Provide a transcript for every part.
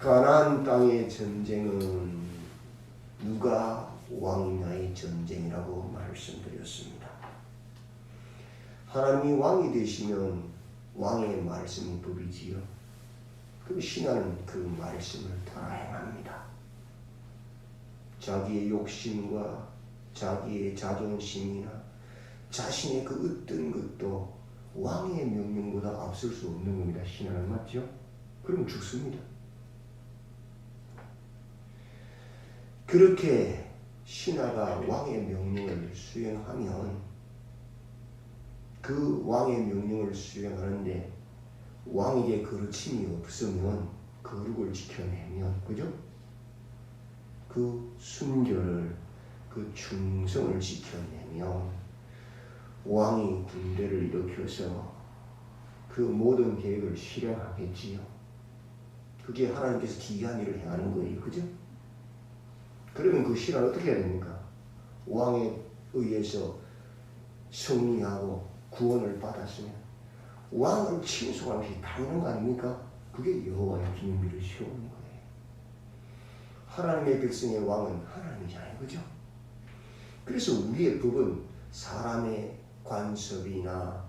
가나안 땅의 전쟁은 누가 왕이냐의 전쟁이라고 말씀드렸습니다. 하나님이 왕이 되시면 왕의 말씀이 법이지요. 그 신하는 그 말씀을 따라 행합니다. 자기의 욕심과 자기의 자존심이나 자신의 그 어떤 것도 왕의 명령보다 앞설 수 없는 겁니다. 신하는 맞죠? 그럼 죽습니다. 그렇게 신하가 왕의 명령을 수행하면 그 왕의 명령을 수행하는데 왕에게 거르침이 없으면 거룩을 지켜내면 그죠? 그 순결을 그 충성을 지켜내면 왕이 군대를 일으켜서 그 모든 계획을 실행하겠지요. 그게 하나님께서 기이한 일을 행하는 거예요. 그죠? 그러면 그 신하는 어떻게 해야 됩니까? 왕에 의해서 승리하고 구원을 받았으면 왕을 친속하는 것이 당연한 거 아닙니까? 그게 여호와의 기념비를 세우는 거예요. 하나님의 백성의 왕은 하나님이잖아요. 그죠? 그래서 우리의 법은 사람의 관습이나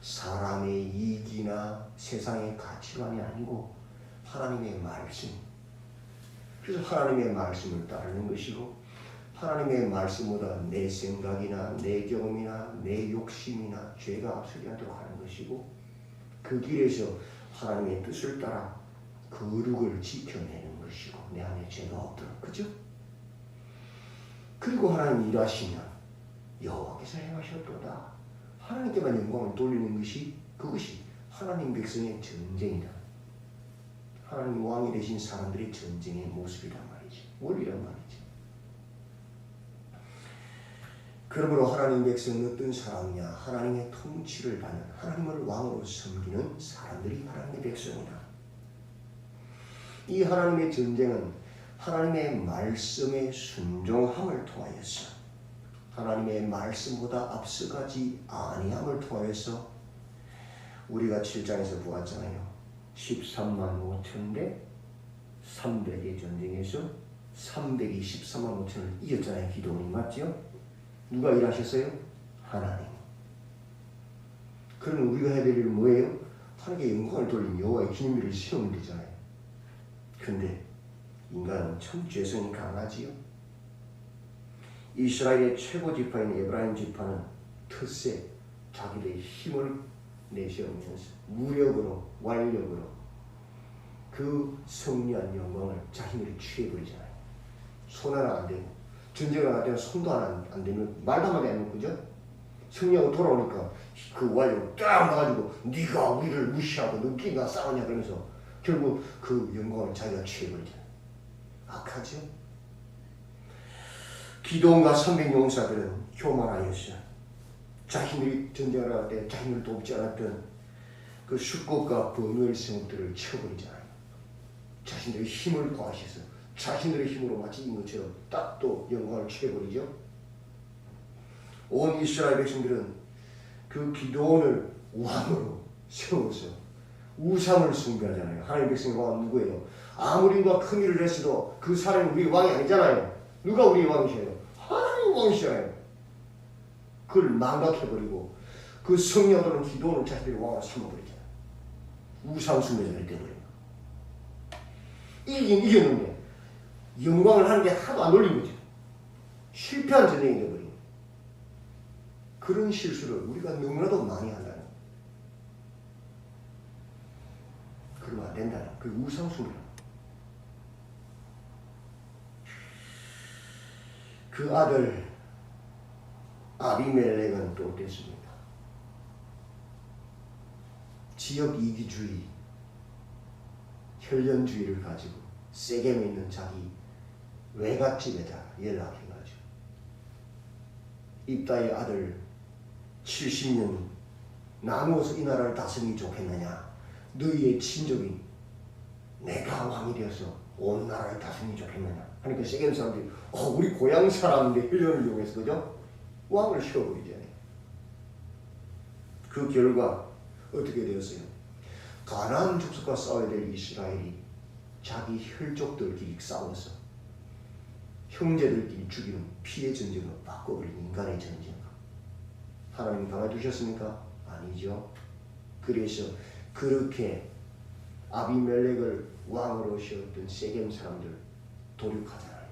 사람의 이익이나 세상의 가치관이 아니고 하나님의 말씀. 그래서 하나님의 말씀을 따르는 것이고 하나님의 말씀보다 내 생각이나 내 경험이나 내 욕심이나 죄가 앞서지 않도록 하는 것이고 그 길에서 하나님의 뜻을 따라 거룩을 지켜내는 것이고 내 안에 죄가 없도록. 그죠? 그리고 하나님 일하시면 여호와께서 행하셨도다. 하나님께만 영광을 돌리는 것이 그것이 하나님 백성의 전쟁이다. 하나님 왕이 되신 사람들의 전쟁의 모습이란 말이지. 원리란 말이지. 그러므로 하나님 백성은 어떤 사람이냐? 하나님의 통치를 받는 하나님을 왕으로 섬기는 사람들이 하나님의 백성이다. 이 하나님의 전쟁은 하나님의 말씀에 순종함을 통하여서 하나님의 말씀보다 앞서가지 아니함을 통하여서 우리가 7장에서 보았잖아요. 13만 5천 대 300의 전쟁에서 300이 13만 5천을 이겼잖아요. 기도원이 맞죠? 누가 일하셨어요? 하나님. 그러면 우리가 해야 될 일은 뭐예요? 하나님께 영광을 돌린 여호와의 기념비를 세우면 되잖아요. 근데 인간은 참 죄성이 강하지요. 이스라엘의 최고 지파인 에브라임 지파는 텃세 자기들의 힘을 내세우면서 무력으로 완력으로 그 승리한 영광을 자신들이 취해버리잖아요. 손 하나 안 되고 전쟁을 할 때는 손도 하나 안 되면 말도 한마디 안 하는 거죠. 승리하고 돌아오니까 그 완력을 딱 나가지고 네가 우리를 무시하고 너끼가 싸우냐 그러면서 결국 그 영광을 자기가 취해버리잖아요. 악하죠. 기도원과 300용사들은 교만하였어요. 자신들이 전쟁을 할 때 자신을 돕지 않았던 그 수꽃과 번호의 성들을 쳐버리잖아요. 자신들의 힘을 과시해서 자신들의 힘으로 마치 인 것처럼 딱 또 영광을 취해버리죠. 온 이스라엘 백성들은 그 기도원을 왕으로 세워서 우상을 숭배하잖아요. 하나님 백성의 왕은 누구예요? 아무리 누가 큰 일을 했어도 그 사람이 우리 왕이 아니잖아요. 누가 우리 왕이셔요? 하나님 왕이셔요. 그걸 망각해버리고 그 성령으로는 기도원을 자신들이 왕으로 삼아버리잖아요. 우상 숭배자를 되버려요. 이기긴 이겼는데 영광을 하는 게 하도 안 올린 거죠. 실패한 전쟁이 되어버린 거예요. 그런 실수를 우리가 너무나도 많이 한다는 거예요. 그러면 안 된다는 거예요. 그 우상 숭배. 그 아들 아비멜렉은 또 어땠습니까? 지역 이기주의, 혈연주의를 가지고 세겜에 있는 자기 외갓집에다 연락해가지고 입다의 아들 70년 나누어서 이 나라를 다스리기 좋겠느냐? 너희의 친족인 내가 왕이 되어서 온 나라를 다스리기 좋겠느냐? 하니까 세겜 사람들이 우리 고향 사람인데 혈연을 이용해서 그죠? 왕을 세워버리잖아요. 그 결과 어떻게 되었어요? 가나안 족속과 싸워야 될 이스라엘이 자기 혈족들끼리 싸워서 형제들끼리 죽이는 피해 전쟁으로 바꿔버린 인간의 전쟁. 하나님 가만두셨습니까? 아니죠. 그래서 그렇게 아비멜렉을 왕으로 세웠던 세겜 사람들 도륙하잖아요.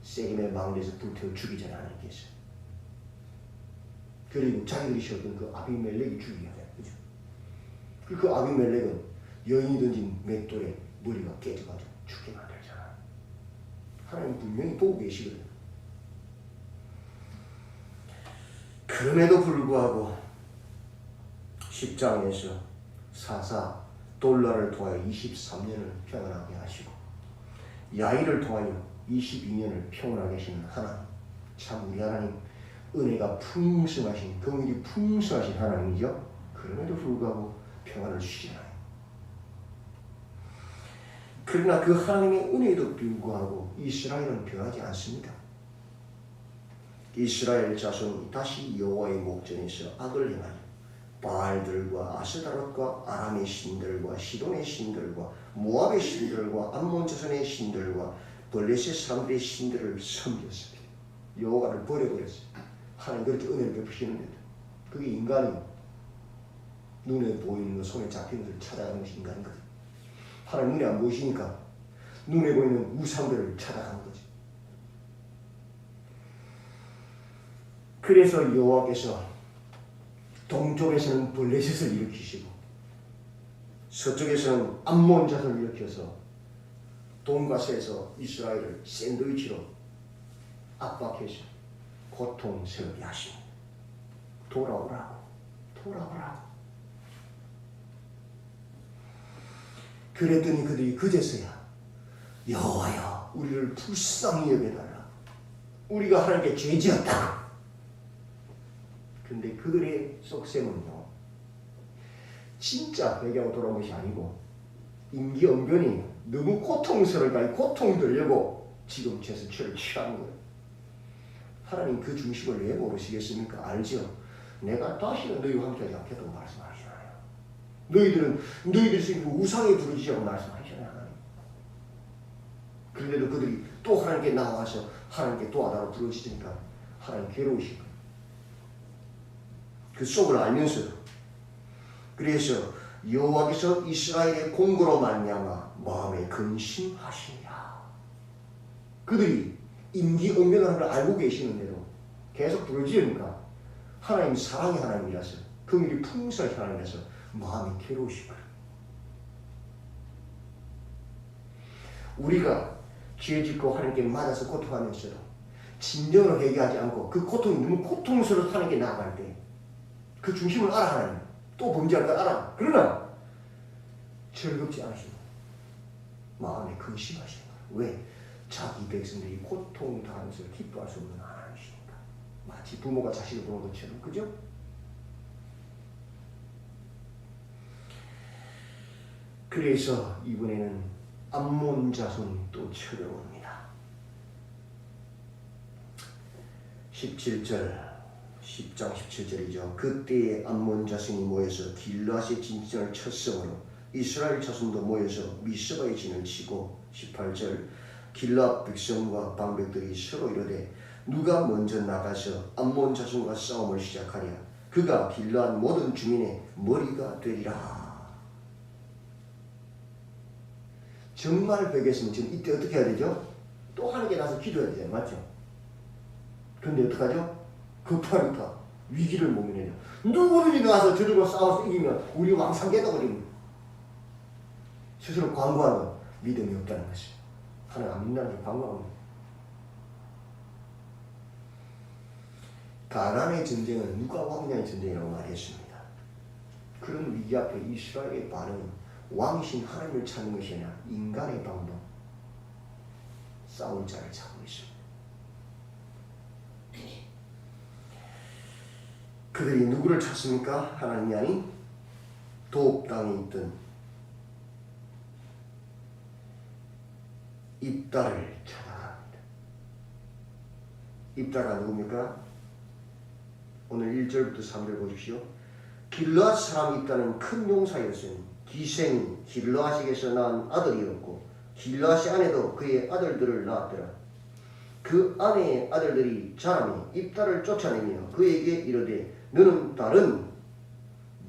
세겜의 망대에서 불태워 죽이잖아요. 하나님께서. 그리고 자기들이 세웠던 그 아비멜렉이 죽이게 돼요. 그죠? 그 아비멜렉은 여인이 던진 맷돌에 머리가 깨져가지고 죽게 만들잖아요. 하나님 분명히 보고 계시거든요. 그럼에도 불구하고 10장에서 사사 돌라를 통하여 23년을 평안하게 하시고 야일을 통하여 22년을 평안하게 하시는 하나님, 참 우리 하나님 은혜가 풍성하신, 긍휼이 풍성하신 하나님이죠. 그럼에도 불구하고 평안을 주시잖아요. 그러나 그 하나님의 은혜에도 불구하고 이스라엘은 변하지 않습니다. 이스라엘 자손이 다시 여호와의 목전에서 악을 행하여 바알들과 아스다롯과 아람의 신들과 시돈의 신들과 모압의 신들과 암몬 자손의 신들과 블레셋 사람들의 신들을 섬겼습니다. 여호와를 버려버렸어요. 하나님 그렇게 은혜를 베푸시는데도 그게 인간이 눈에 보이는 것, 손에 잡히는 것을 찾아가는 것이 인간이거든요. 하나님 눈에 안 보이시니까 눈에 보이는 우상들을 찾아가는 거죠. 그래서 여호와께서 동쪽에서는 블레셋을 일으키시고 서쪽에서는 암몬 자손을 일으켜서 동과 서에서 이스라엘을 샌드위치로 압박해서 고통스럽게 하십니다. 돌아오라고. 그랬더니 그들이 그제서야 여호와여 우리를 불쌍히 여겨달라. 우리가 하나님께 죄지었다. 근데 그들의 속셈은요, 진짜 회개하고 돌아온 것이 아니고 임기응변이 너무 고통스러우니까 고통 들려고 지금 제스처를 취하는 거예요. 하나님 그 중심을 왜 모르시겠습니까? 알죠? 내가 다시는 너희와 함께하지 않겠다고 말씀하시잖아요. 너희들이 우상에 부르짖으라고 말씀하시잖아요. 하나님. 그런데도 그들이 또 하나님께 나와서 하나님께 도와달라고 부르짖으니까 하나님 괴로우시고 그 속을 알면서도 그래서 여호와께서 이스라엘의 공고로 말미암아 마음에 근심하시니라. 그들이 임기응변하는 걸 알고 계시는데도 계속 부르짖으니까 하나님 사랑의 하나님이라서 긍휼이 풍성한 하나님이라서 마음이 괴로우시고 우리가 죄짓고 하나님께 맞아서 고통하면서도 진정으로 회개하지 않고 그 고통이 너무 고통스러워서 하나님께 나아갈 때 그 중심을 알아. 하나님 또 범죄할 걸 알아. 그러나 즐겁지 않으시고 마음에 근심하시는 거예요. 왜? 자기 백성들이 고통 당하는 것을 기뻐할 수 없는 하나님이시니까. 마치 부모가 자식을 보는 것처럼. 그죠? 그래서 이번에는 암몬 자손이 또 쳐들어옵니다. 10장 17절이죠. 그때에 암몬 자손이 모여서 길르앗의 진전을 쳤으므로 이스라엘 자손도 모여서 미스바의 진을 치고 18절 길르앗 백성과 방백들이 서로 이르되 누가 먼저 나가서 암몬 자손과 싸움을 시작하랴. 그가 길르앗 모든 주민의 머리가 되리라. 정말 베겠으면 지금 이때 어떻게 해야 되죠? 또 하나님께 나서 기도해야 되잖아요. 맞죠? 그런데 어떡하죠? 급하니까 위기를 모면해요. 누구든지 나와서 저들과 싸워서 이기면 우리 왕상 깨닫거든요. 스스로 광고하는 믿음이 없다는 것이. 하나님 안 믿는다는 게 광고합니다. 가나안의 전쟁은 누가 왕냐의 전쟁이라고 말했습니다. 그런 위기 앞에 이스라엘의 반응은 왕이신 하나님을 찾는 것이 아니라 인간의 방법, 싸울 자를 찾고 있습니다. 그들이 누구를 찾습니까? 하나님이 아닌 도읍 땅에 있던 입다를 찾아갑니다. 입다가 누굽니까? 오늘 1절부터 3절 보십시오. 길르앗 사람이 입다는 큰 용사였으니 기생이 길르앗에게서 낳은 아들이었고 길르앗의 아내도 그의 아들들을 낳았더라. 그 아내의 아들들이 자라매 입다를 쫓아내며 그에게 이르되 너는 다른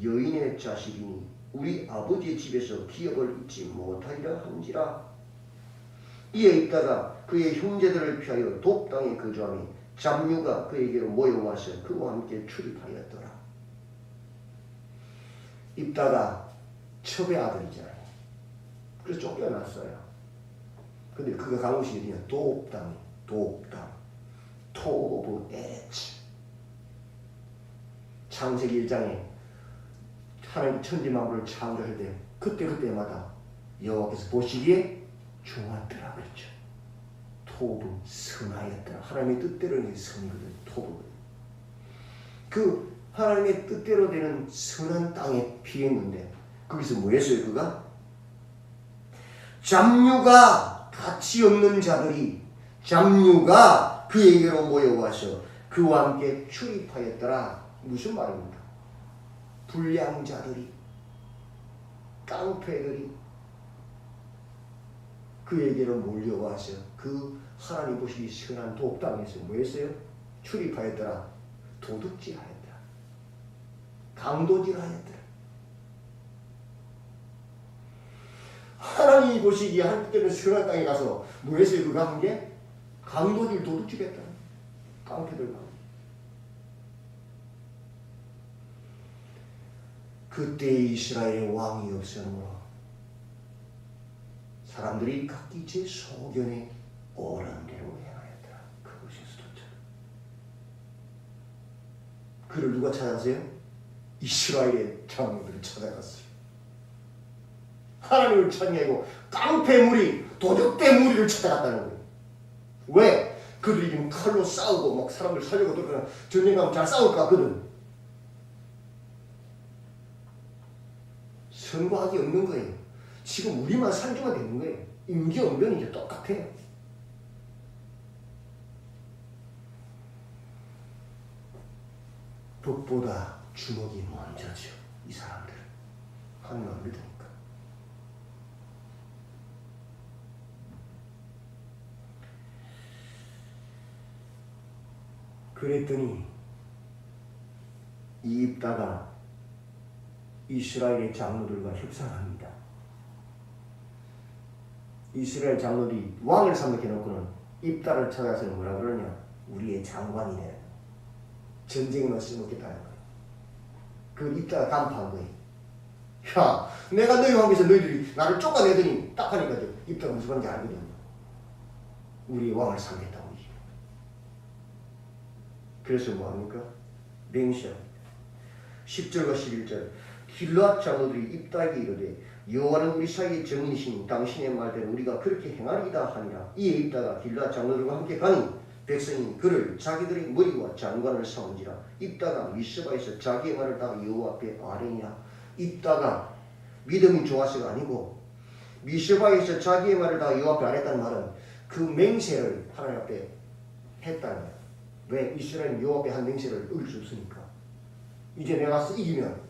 여인의 자식이니 우리 아버지의 집에서 기업을 잊지 못하리라 한지라. 이에 입다가 그의 형제들을 피하여 돕당에 거주하며 잡류가 그에게로 모여와서 그와 함께 출입하였더라. 입다가 첩의 아들이잖아요. 그래서 쫓겨났어요. 근데 그가 간 곳이 어디냐? 돕당, 토 오브 에레츠. 창세기 1장에 하나님 천지만물을 창조할 때 그때마다 여호와께서 보시기에 좋았더라 그랬죠. 토브 선하였더라. 하나님의 뜻대로 되는 선이거든. 토브. 그 하나님의 뜻대로 되는 선한 땅에 피했는데 거기서 뭐 했어요? 그가 잡류가 가치 없는 자들이 잡류가 그에게로 모여와서 그와 함께 출입하였더라. 무슨 말입니까? 불량자들이 깡패들이 그에게로 몰려와서 그 하나님 보시기 선한 돕당에서 뭐 했어요? 출입하였더라. 도둑질하였더라. 강도질하였더라. 하나님이 보시기에 한때는 선한 땅에 가서 뭐 했어요? 그가 한 게? 강도질 도둑질했다. 깡패들만. 그때 이스라엘의 왕이 없으므로 사람들이 각기 제 소견에 오른 대로 행하였더라. 그곳에서도 그를 누가 찾았어요? 이스라엘의 장로들이 찾아갔어요. 하나님을 찾아내고 깡패 무리, 도적대 무리를 찾아갔다는 거예요. 왜? 그들이 지금 칼로 싸우고 막 사람들 살려고 들어가는 전쟁 가면 잘 싸울 것 같거든. 선고하기 없는 거예요. 지금 우리만 산주가 되는 거예요. 임기응변이 이제 똑같아요. 법보다 주먹이 먼저죠. 이 사람들은 하나님을 믿으니까. 그랬더니 이 입다가 이스라엘의 장로들과 협상합니다. 이스라엘 장로들이 왕을 삼박해놓고는 입다를 찾아서 뭐라 그러냐? 우리의 장관이 되는 전쟁에만 쓰먹겠다는 거예요. 그걸 입다가 간파한 거예요. 야, 내가 너희 왕에서 너희들이 나를 쫓아내더니 딱 하니까 입다가 무슨 말인지 알거든요. 우리의 왕을 삼겠다고. 그래서 뭐합니까? 맹세합니다. 10절과 11절 길르앗 장로들이 입다에게 이르되 여호와는 우리 사이의 정인이시니 당신의 말대로 우리가 그렇게 행하리이다 하니라. 이에 입다가 길르앗 장로들과 함께 가니 백성이 그를 자기들의 머리와 장관을 삼은지라. 입다가 미스바에서 자기의 말을 다 여호와 앞에 아뢰니라. 입다가 믿음이 좋아서가 아니고 미스바에서 자기의 말을 다 여호와 앞에 아뢰었다는 말은 그 맹세를 하나님 앞에 했다는 거예요. 왜? 이스라엘은 여호와 앞에 한 맹세를 어길 수 없으니까. 이제 내가 이기면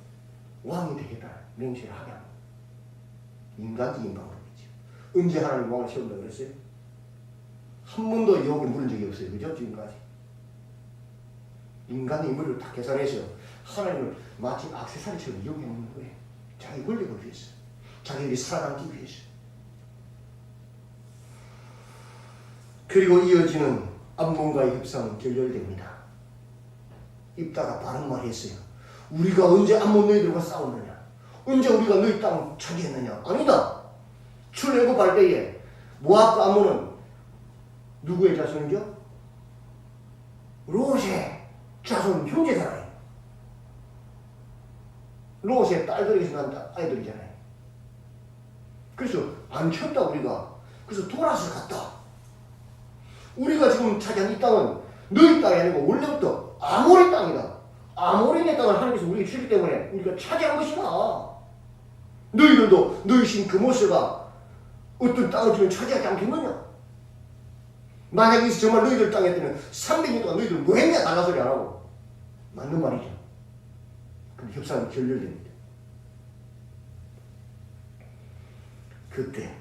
왕이 되겠다 맹세를 하게 합니다. 인간적인 방법이죠. 언제 하나님 왕을 세운다고 그랬어요? 한 번도 유혹을 물은 적이 없어요. 그죠? 지금까지. 인간의 인물을 다 계산해서 하나님을 마치 액세서리처럼 이용해 놓는 거예요. 자기 권력을 위해서. 자기들이 살아남기 위해서. 그리고 이어지는 암몬과의 협상은 결렬됩니다. 입다가 바른 말 했어요. 우리가 언제 암몬 너희들과 싸웠느냐? 언제 우리가 너희 땅 차지했느냐? 아니다. 출애굽할 때에 모압과 암몬은 누구의 자손이죠? 롯의 자손 형제잖아요. 롯의 딸들에게서 난 아이들이잖아요. 그래서 안 쳤다 우리가. 그래서 돌아서 갔다. 우리가 지금 차지한 이 땅은 너희 땅이 아니고 원래부터 아모리 땅이다. 아모리의 땅을 하나님께서 우리에게 주기 때문에 우리가 차지한 것이다. 너희들도 너희 신 그모스가 어떤 땅을 주면 차지하지 않겠느냐? 만약에 정말 너희들 땅에 때는 300년 동안 너희들 뭐 했냐? 달라 소리 안 하고. 맞는 말이죠. 근데 협상은 결렬됩니다. 그때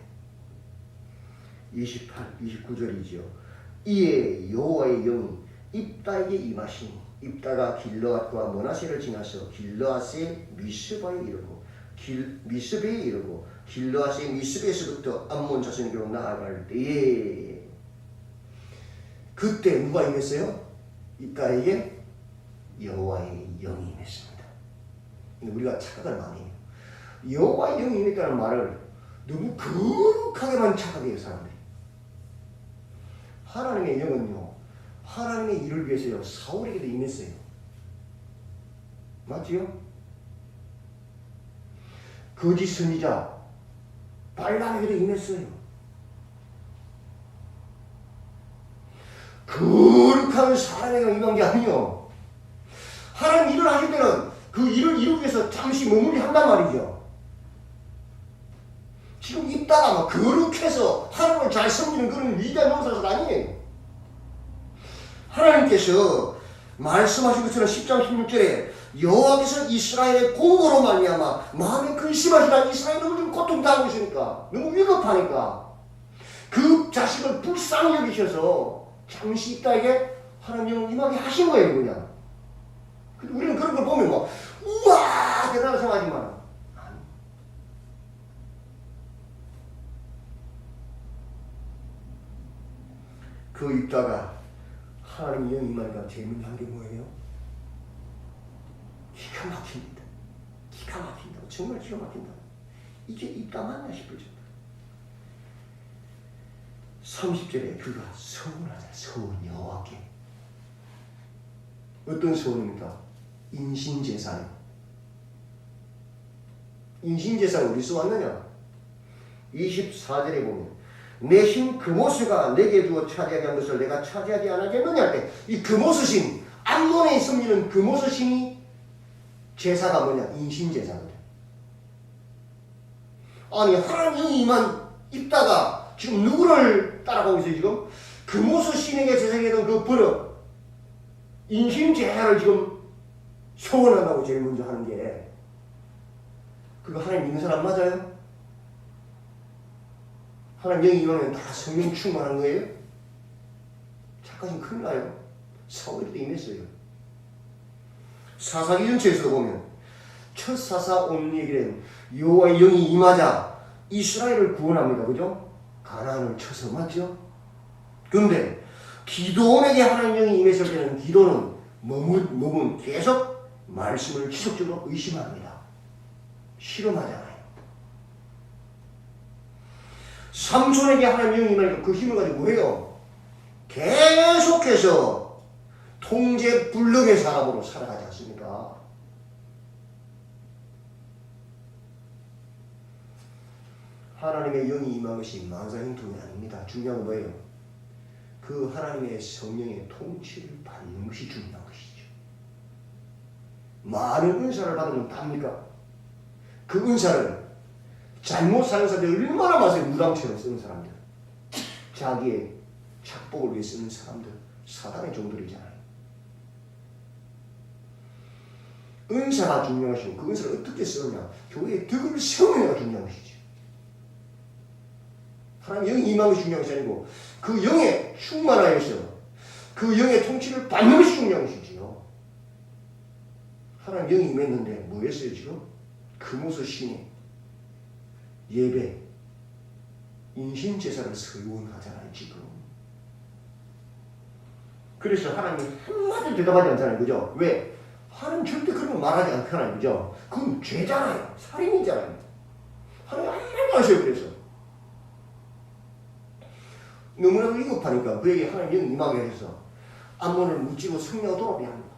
29절이지요. 이에 여호와의 영이 입다에게 임하시니 입다가 길르앗과 머나세를 지나서 길르앗의 미스바에 이르고 미스베에 이르고 길르앗의 미스베에서부터 암몬 자손에게로 나아갈 때에 그때 누가 임했어요? 입다에게 여호와의 영이 임했습니다. 우리가 착각을 많이 해요. 여호와의 영이 임했다는 말을 너무 거룩하게만 착각해요, 사람들이. 하나님의 영은요, 하나님의 일을 위해서요, 사울에게도 임했어요. 맞지요? 거짓 선지자 발람에게도 임했어요. 거룩한 사람에게 임한 게 아니요. 하나님 일을 하실 때는 그 일을 이루기 위해서 잠시 머무르게 한단 말이죠. 지금 있다가 막 거룩해서 하나님을 잘 섬기는 그런 위대한 용사가 아니에요. 하나님께서 말씀하신 것처럼 10장 16절에 여호와께서 이스라엘의 공고로 말미암아 마음에 근심하시다 이스라엘이 너무 좀 고통당하고 있으니까 너무 위급하니까 그 자식을 불쌍히 여기셔서 잠시 있다에게 하나님은 임하게 하신 거예요. 그냥 우리는 그런 걸 보면 뭐 우와 대단하다 생각하지만 그 입다가 하나님의 영이 임하니까 재미난 게 뭐예요? 기가 막힙니다. 기가 막힌다. 정말 기가 막힌다. 이게 입다 맞나 싶을 정도. 30절에 그가 서원하자. 서원 여호와께. 어떤 서원입니까? 인신제사요. 인신제사는 어디서 왔느냐? 24절에 보면 내 신 그모스가 내게 주어 차지하게 한 것을 내가 차지하지 않았겠느냐 할 때 이 그모스 신, 암몬에 있는 그모스 신이 제사가 뭐냐? 인신제사거든. 아니 하나님이 임한 입다가 지금 누구를 따라가고 있어요 지금? 그모스 신에게 제사했던 그 버릇 인신제사를 지금 소원한다고 제일 먼저 하는 게 그거 하나님 믿는 사람 맞아요? 하나님 영이 임하면 다 성령 충만한 거예요? 착각하시면 큰일 나요. 사울에도 임했어요. 사사기 전체에서 보면 첫 사사 옴니에게는 여호와의 영이 임하자 이스라엘을 구원합니다. 그죠? 가나안을 쳐서 맞죠? 그런데 기도원에게 하나님 영이 임했을 때는 기도는 머문 계속 말씀을 지속적으로 의심합니다. 실험하잖아요. 삼손에게 하나님 영이 임하니까 그 힘을 가지고 뭐해요? 계속해서 통제 불능의 사람으로 살아가지 않습니까? 하나님의 영이 임한 것이 망상행동이 아닙니다. 중요한 건 뭐예요? 그 하나님의 성령의 통치를 받는 것이 중요한 것이죠. 많은 은사를 받으면 답니까? 그 은사를 잘못 사는 사람들 얼마나 많아요. 무당처럼 쓰는 사람들, 자기의 착복을 위해 쓰는 사람들, 사단의 종들이잖아요. 은사가 중요한 것이고 그 은사를 어떻게 쓰느냐, 교회의 덕을 세우느냐가 중요한 것이죠. 하나님 영이 임한 것이 중요한 것이 아니고 그 영에 충만하여서 그 영의 통치를 받는 것이 중요한 것이지요. 하나님 영이 임했는데 뭐 했어요 지금? 금오서 신이 예배, 인신제사를 서원하잖아요 지금. 그래서 하나님이 한마디도 대답하지 않잖아요. 그죠? 왜? 하나님 절대 그런 거 말하지 않잖아요. 그죠? 그건 죄잖아요. 살인이잖아요. 하나님 아무 말도 안 하셔요. 그래서 너무나도 위급하니까 그에게 하나님 영이 임하게 해서 암몬을 무찌고 승리하고 돌아오게 합니다.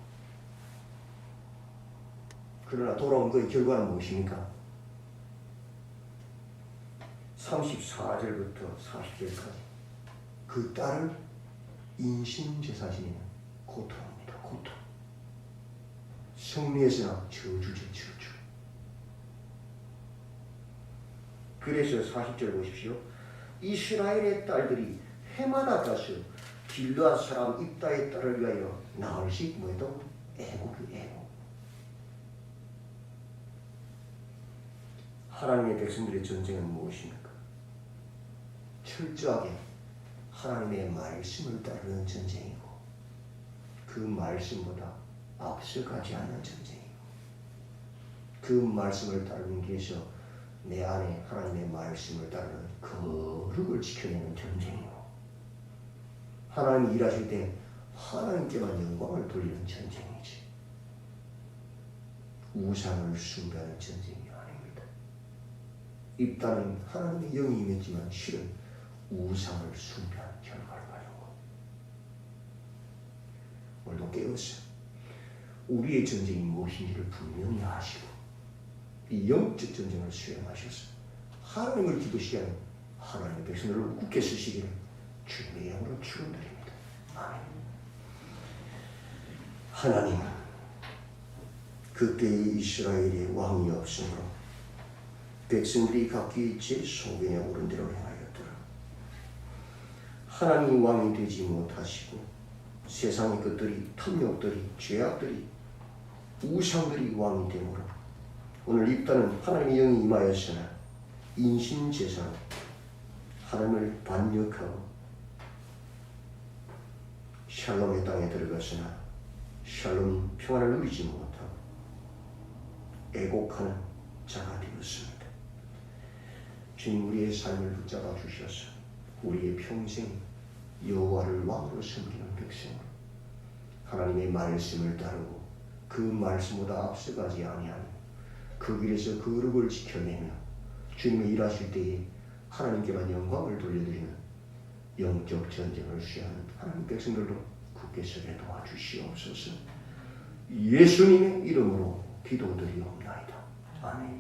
그러나 돌아온 그의 결과는 무엇입니까? 34절부터 40절까지 그 딸을 인신제사지내는 고통입니다. 고통. 승리에서나 저주죠. 저주. 그래서 40절 보십시오. 이스라엘의 딸들이 해마다 가서 길르앗 사람 입다의 딸을 위하여 나흘씩 뭐해도 애곡이 애곡. 하나님의 백성들의 전쟁은 무엇입니까? 철저하게 하나님의 말씀을 따르는 전쟁이고 그 말씀보다 앞서가지 않는 전쟁이고 그 말씀을 따르는 길에서 내 안에 하나님의 말씀을 따르는 거룩을 지켜내는 전쟁이고 하나님이 일하실 때 하나님께만 영광을 돌리는 전쟁이지 우상을 숭배하는 전쟁이 아닙니다. 입단은 하나님의 영이 임했지만 실은 우상을 숭배하는 결과를 가진 것. 오늘도 깨어서 우리의 전쟁이 무엇인지를 분명히 아시고 이 영적 전쟁을 수행하셔서 하나님을 기쁘시게 하는 하나님의 백성들을 굳게 쓰시기를 주님의 이름으로 축원드립니다. 아멘. 하나님은 그때의 이스라엘에 왕이 없으므로 백성들이 각기 제 소견에 오른 대로 행하였더라. 하나님이 왕이 되지 못하시고 세상의 것들이, 탐욕들이, 죄악들이, 우상들이 왕이 되므로 오늘 입다는 하나님의 영이 임하였으나 인신제사로 하나님을 반역하고 샬롬의 땅에 들어갔으나 샬롬 평안을 누리지 못하고 애곡하는 자가 되었습니다. 주님 우리의 삶을 붙잡아 주셔서 우리의 평생 여호와를 왕으로 섬기는 백성으로 하나님의 말씀을 따르고 그 말씀보다 앞서가지 아니하는 그 길에서 거룩을 지켜내며 주님이 일하실 때에 하나님께만 영광을 돌려드리는 영적 전쟁을 수행하는 하나님 백성들로 굳게 서게 도와주시옵소서. 예수님의 이름으로 기도드리옵나이다. 아멘.